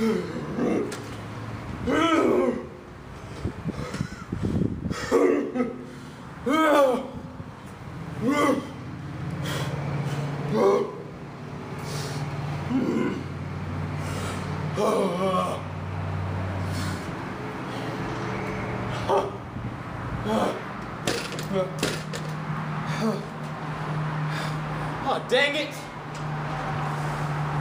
Oh, dang it!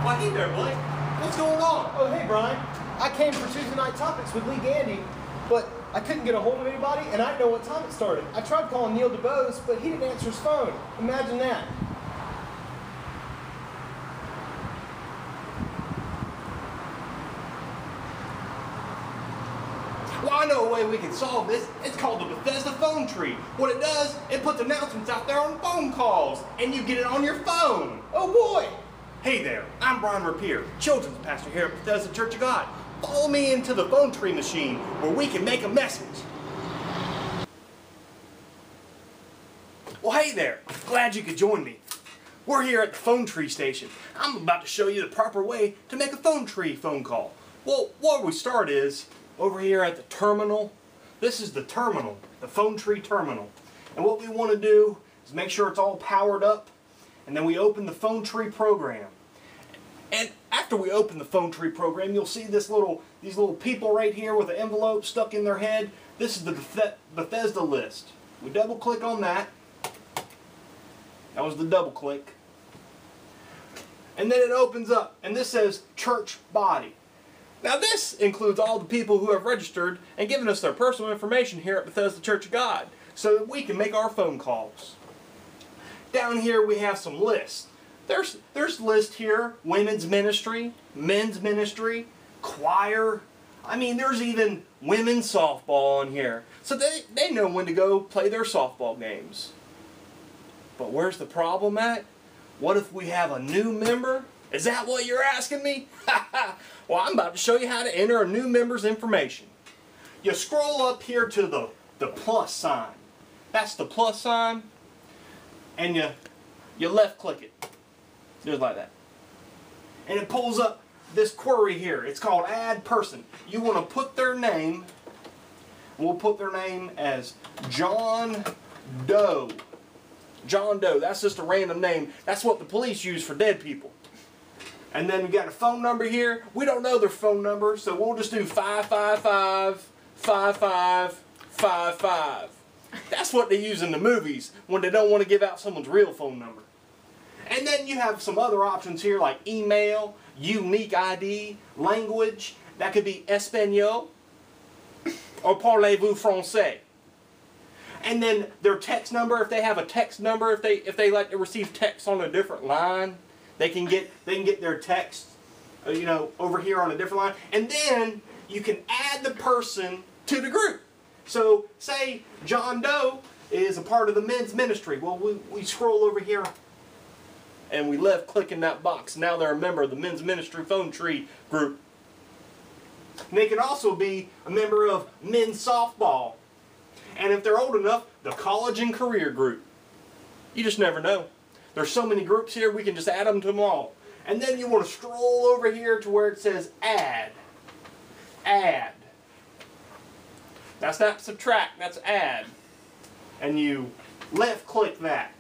Why, hey there, Blake. What's going on? Oh, hey, Brian. I came for Tuesday Night Topics with Lee Gandy, but I couldn't get a hold of anybody, and I didn't know what time it started. I tried calling Neil DeBose, but he didn't answer his phone. Imagine that. Well, I know a way we can solve this. It's called the Bethesda phone tree. What it does, it puts announcements out there on phone calls, and you get it on your phone. Oh, boy! Hey there, I'm Brian Rapier, children's pastor here at Bethesda Church of God. Follow me into the phone tree machine where we can make a message. Well, hey there, glad you could join me. We're here at the phone tree station. I'm about to show you the proper way to make a phone tree phone call. Well, where we start is over here at the terminal. This is the terminal, the phone tree terminal. And what we want to do is make sure it's all powered up, and then we open the phone tree program. And after we open the phone tree program, you'll see these little people right here with an envelope stuck in their head. This is the Bethesda list. We double click on that. That was the double click. And then it opens up, and this says church body. Now this includes all the people who have registered and given us their personal information here at Bethesda Church of God, so that we can make our phone calls. Down here we have some lists. There's lists here, women's ministry, men's ministry, choir. I mean, there's even women's softball on here. So they know when to go play their softball games. But where's the problem at? What if we have a new member? Is that what you're asking me? Well, I'm about to show you how to enter a new member's information. You scroll up here to the plus sign. That's the plus sign. And you left click it. Just like that. And it pulls up this query here. It's called add person. You want to put their name. We'll put their name as John Doe. John Doe. That's just a random name. That's what the police use for dead people. And then we got a phone number here. We don't know their phone number, so we'll just do 555-5555. That's what they use in the movies when they don't want to give out someone's real phone number. And then you have some other options here like email, unique ID, language. That could be Espanol or parlez-vous français. And then their text number, if they have a text number, if they like to receive text on a different line, they can get their text, over here on a different line. And then you can add the person to the group. So say John Doe is a part of the men's ministry. Well, we scroll over here and we left click in that box. Now they're a member of the men's ministry phone tree group. And they can also be a member of men's softball. And if they're old enough, the college and career group. You just never know. There's so many groups here, we can just add them to them all. And then you want to stroll over here to where it says add. Add. That's not subtract, that's add. And you left click that.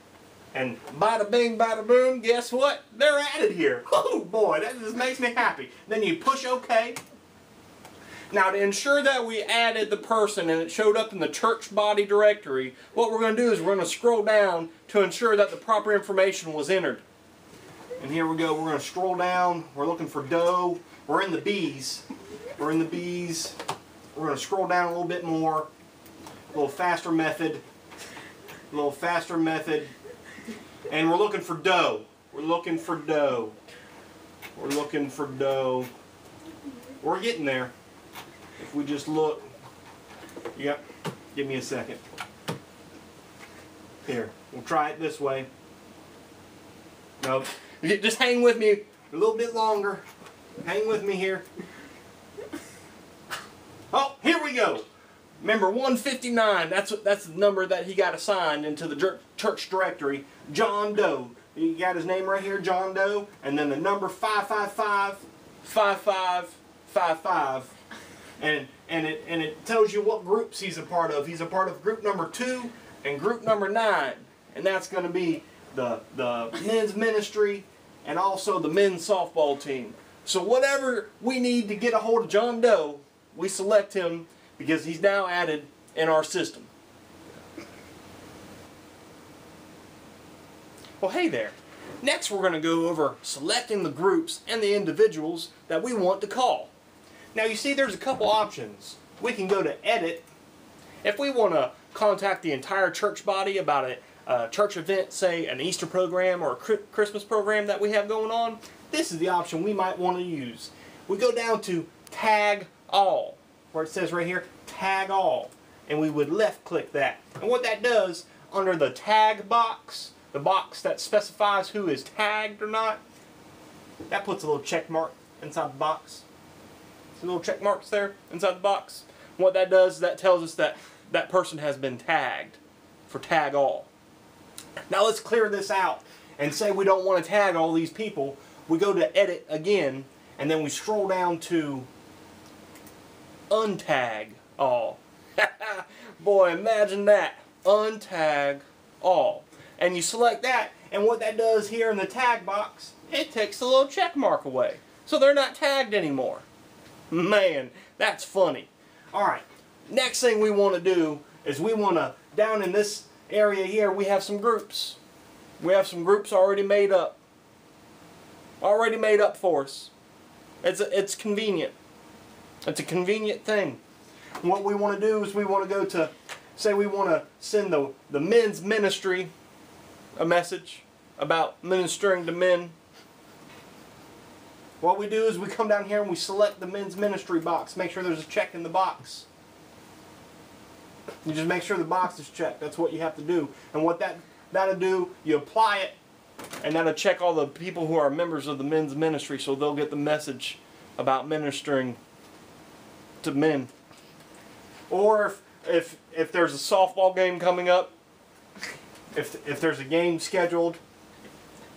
And bada bing, bada boom, guess what? They're added here. Oh boy, that just makes me happy. Then you push OK. Now to ensure that we added the person and it showed up in the church body directory, what we're going to do is we're going to scroll down to ensure that the proper information was entered. And here we go, we're going to scroll down, we're looking for Doe, we're in the B's. We're in the B's. We're going to scroll down a little bit more, a little faster method, and we're looking for Doe. We're looking for Doe. We're looking for Doe. We're getting there. If we just look, yep, give me a second. Here, we'll try it this way. No, just hang with me a little bit longer. Hang with me here. Oh, here we go. Remember 159, that's the number that he got assigned into the church directory. John Doe. You got his name right here, John Doe. And then the number 555-5555. 55, and it tells you what groups he's a part of. He's a part of group number 2 and group number 9, and that's going to be the men's ministry and also the men's softball team. So whatever we need to get a hold of John Doe, we select him because he's now added in our system. Well, hey there. Next we're going to go over selecting the groups and the individuals that we want to call. Now you see there's a couple options. We can go to edit. If we want to contact the entire church body about a church event, say an Easter program or a Christmas program that we have going on, this is the option we might want to use. We go down to tag all, where it says right here, tag all, and we would left click that. And what that does, under the tag box, the box that specifies who is tagged or not, that puts a little check mark inside the box. See little check marks there inside the box? What that does is that tells us that that person has been tagged for tag all. Now let's clear this out and say we don't want to tag all these people. We go to edit again, and then we scroll down to untag all. Boy, imagine that. Untag all. And you select that, and what that does here in the tag box, it takes the little check mark away. So they're not tagged anymore. Man, that's funny. Alright, next thing we want to do is we want to, down in this area here, we have some groups. We have some groups already made up. Already made up for us. It's convenient. It's a convenient thing. What we want to do is we want to go to, say we want to send the men's ministry a message about ministering to men. What we do is we come down here and we select the men's ministry box. Make sure there's a check in the box. You just make sure the box is checked. That's what you have to do. And what that'll do, you apply it, and that'll check all the people who are members of the men's ministry, so they'll get the message about ministering to men. Or if there's a softball game coming up, if there's a game scheduled,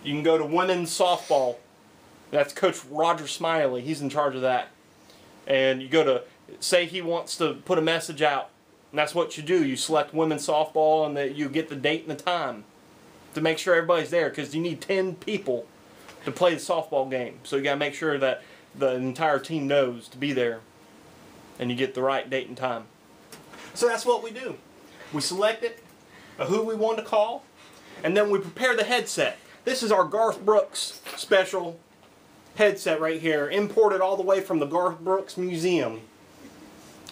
you can go to women's softball. That's Coach Roger Smiley. He's in charge of that. And you go to, say he wants to put a message out. And that's what you do. You select women's softball, and you get the date and the time to make sure everybody's there, because you need 10 people to play the softball game. So you got to make sure that the entire team knows to be there, and you get the right date and time. So that's what we do. We select it, who we want to call, and then we prepare the headset. This is our Garth Brooks special headset right here, imported all the way from the Garth Brooks Museum.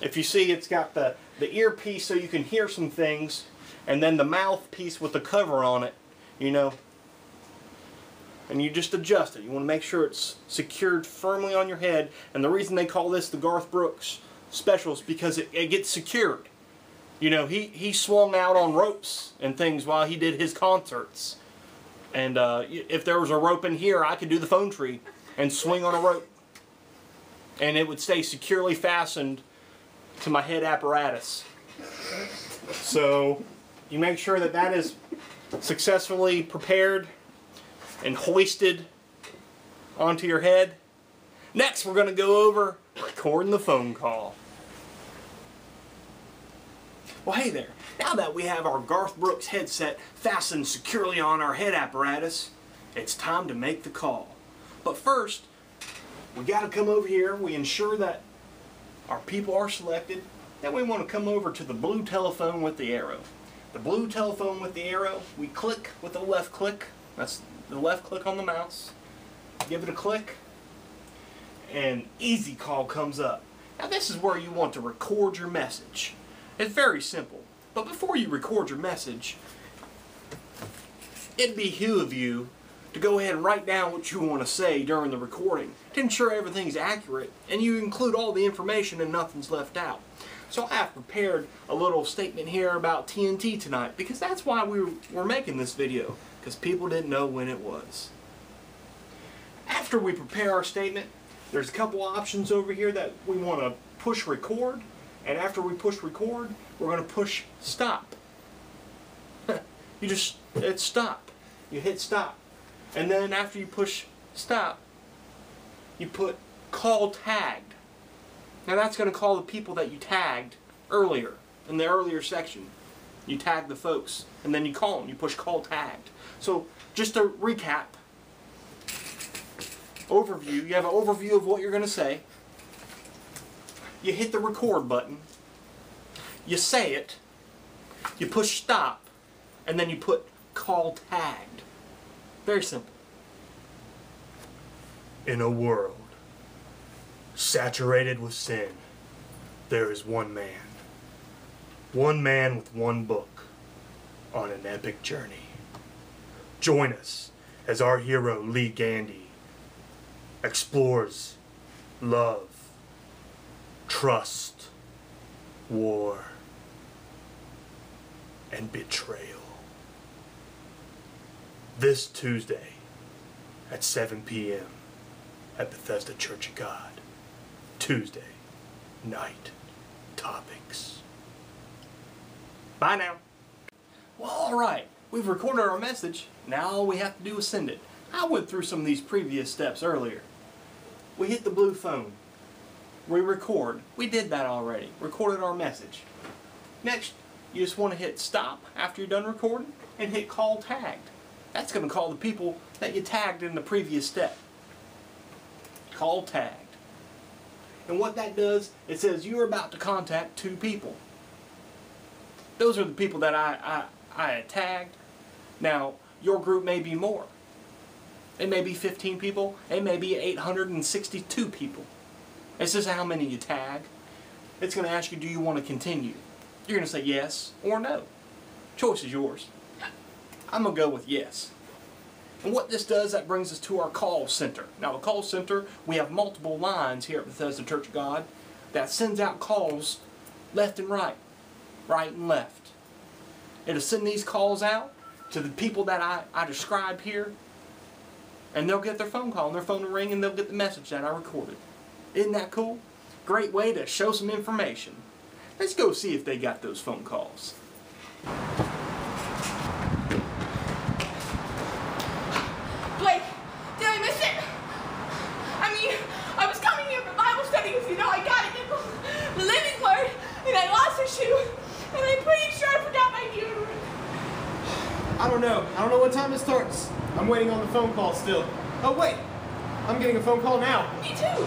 If you see, it's got the earpiece so you can hear some things, and then the mouthpiece with the cover on it, you know. And you just adjust it. You want to make sure it's secured firmly on your head. And the reason they call this the Garth Brooks special is because it gets secured. You know, he swung out on ropes and things while he did his concerts. And if there was a rope in here, I could do the phone tree and swing on a rope. And it would stay securely fastened to my head apparatus. So you make sure that that is successfully prepared and hoisted onto your head. Next, we're going to go over recording the phone call. Well, hey there. Now that we have our Garth Brooks headset fastened securely on our head apparatus, it's time to make the call. But first, we got to come over here. We ensure that our people are selected. Then we want to come over to the blue telephone with the arrow. The blue telephone with the arrow, we click with the left click. That's the left click on the mouse. Give it a click, and easy call comes up. Now this is where you want to record your message. It's very simple. But before you record your message, it'd behoove you to go ahead and write down what you want to say during the recording to ensure everything's accurate and you include all the information and nothing's left out. So I have prepared a little statement here about TNT tonight, because that's why we're making this video, because people didn't know when it was. After we prepare our statement, there's a couple options over here that we want to push record, and after we push record, we're going to push stop. It's stop. You hit stop. And then after you push stop, you put call tagged. Now that's going to call the people that you tagged earlier, in the earlier section. You tag the folks, and then you call them. You push call tagged. So just to recap, overview, you have an overview of what you're going to say. You hit the record button. You say it. You push stop, and then you put call tagged. Very simple. In a world saturated with sin, there is one man. One man with one book on an epic journey. Join us as our hero Lee Gandy explores love, trust, war, and betrayal. This Tuesday at 7 p.m. at Bethesda Church of God. Tuesday night topics. Bye now. Well, alright. We've recorded our message. Now all we have to do is send it. I went through some of these previous steps earlier. We hit the blue phone. We record. We did that already. Recorded our message. Next, you just want to hit stop after you're done recording and hit call tagged. That's going to call the people that you tagged in the previous step. Call tagged. And what that does, it says you're about to contact 2 people. Those are the people that I tagged. Now, your group may be more. It may be 15 people. It may be 862 people. It's just how many you tag. It's going to ask you, do you want to continue? You're going to say yes or no. Choice is yours. I'm going to go with yes. And what this does, that brings us to our call center. Now the call center, we have multiple lines here at Bethesda Church of God that sends out calls left and right and left. It'll send these calls out to the people that I described here, and they'll get their phone call and their phone will ring and they'll get the message that I recorded. Isn't that cool? Great way to show some information. Let's go see if they got those phone calls. Blake, did I miss it? I mean, I was coming here for Bible study because, you know, I got it in the living word, and I lost a shoe, and I'm pretty sure I forgot my deodorant. I don't know. I don't know what time it starts. I'm waiting on the phone call still. Oh, wait. I'm getting a phone call now. Me too.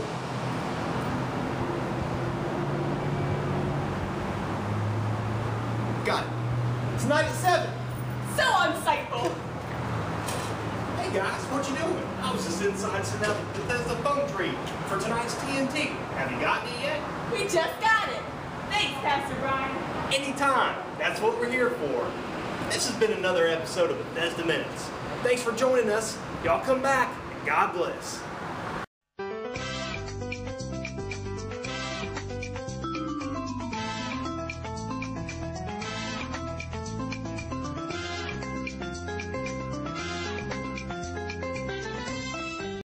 Got it. Tonight at 7. So unsightful. Hey guys, what you doing? I was just inside setting up the Bethesda phone tree for tonight's TNT. Have you gotten it yet? We just got it. Thanks, Pastor Brian. Anytime. That's what we're here for. This has been another episode of Bethesda Minutes. Thanks for joining us. Y'all come back, and God bless.